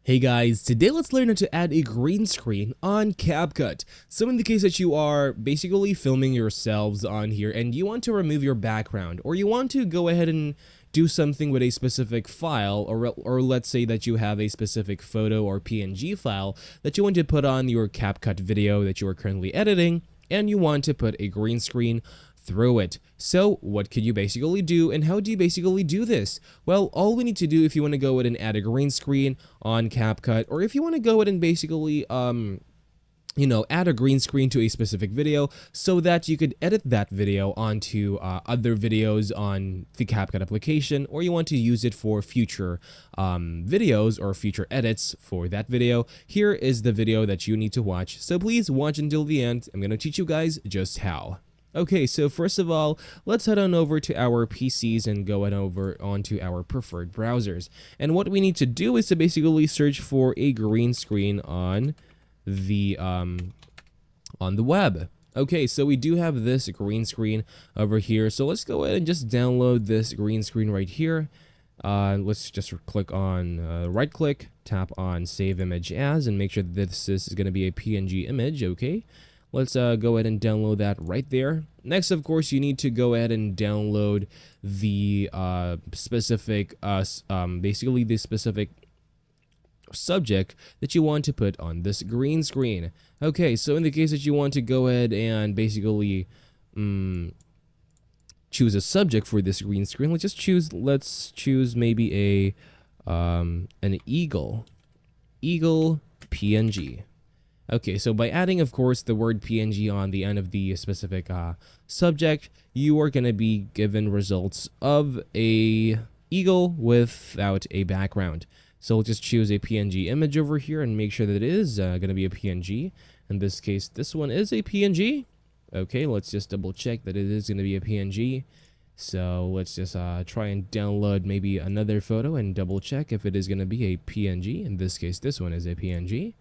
Hey guys, today let's learn how to add a green screen on CapCut. So in the case that you are basically filming yourselves on here and you want to remove your background, or you want to go ahead and do something with a specific file, or let's say that you have a specific photo or PNG file that you want to put on your CapCut video that you are currently editing, and you want to put a green screen through it. So what could you basically do, and how do you basically do this? Well, all we need to do, if you want to go ahead and add a green screen on CapCut, or if you want to go ahead and basically add a green screen to a specific video so that you could edit that video onto other videos on the CapCut application, or you want to use it for future videos or future edits for that video, here is the video that you need to watch. So please watch until the end. I'm going to teach you guys just how. Okay, so first of all, let's head on over to our PCs and go over onto our preferred browsers. And what we need to do is to basically search for a green screen on the web. Okay, so we do have this green screen over here. So let's go ahead and just download this green screen right here. Let's just click on right click, tap on save image as, and make sure that this is going to be a PNG image. Okay. Let's go ahead and download that right there. Next, of course, you need to go ahead and download the specific subject that you want to put on this green screen. Okay, so in the case that you want to go ahead and basically choose a subject for this green screen, let's choose maybe an eagle PNG. Okay, so by adding, of course, the word PNG on the end of the specific subject, you are going to be given results of a eagle without a background. So we'll just choose a PNG image over here and make sure that it is going to be a PNG. In this case, this one is a PNG. Okay, let's just double check that it is going to be a PNG. So let's just try and download maybe another photo and double check if it is going to be a PNG. In this case, this one is a PNG.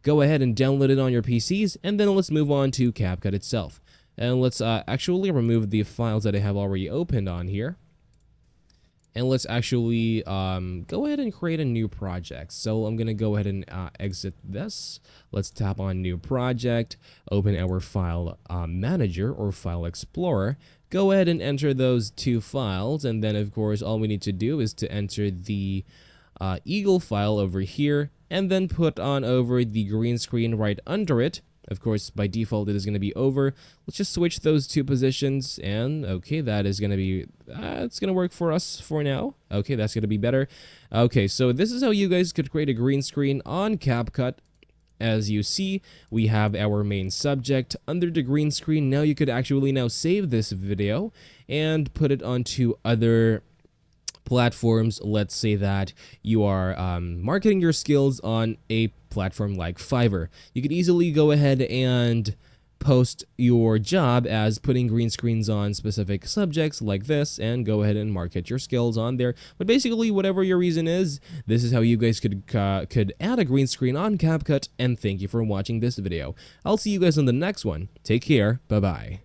Go ahead and download it on your PCs, and then let's move on to CapCut itself. And let's actually remove the files that I have already opened on here. And let's actually go ahead and create a new project. So I'm going to go ahead and exit this. Let's tap on new project, open our file manager or file explorer. Go ahead and enter those two files, and then of course all we need to do is to enter the eagle file over here, and then put on over the green screen right under it. Of course, by default, it is going to be over. Let's just switch those two positions, and okay, that is going to be, it's going to work for us for now. Okay, that's going to be better. Okay, so this is how you guys could create a green screen on CapCut. As you see, we have our main subject under the green screen. Now you could actually now save this video and put it onto other platforms. Let's say that you are marketing your skills on a platform like Fiverr. You could easily go ahead and post your job as putting green screens on specific subjects like this and go ahead and market your skills on there. But basically, whatever your reason is, this is how you guys could add a green screen on CapCut. And thank you for watching this video. I'll see you guys on the next one. Take care. Bye-bye.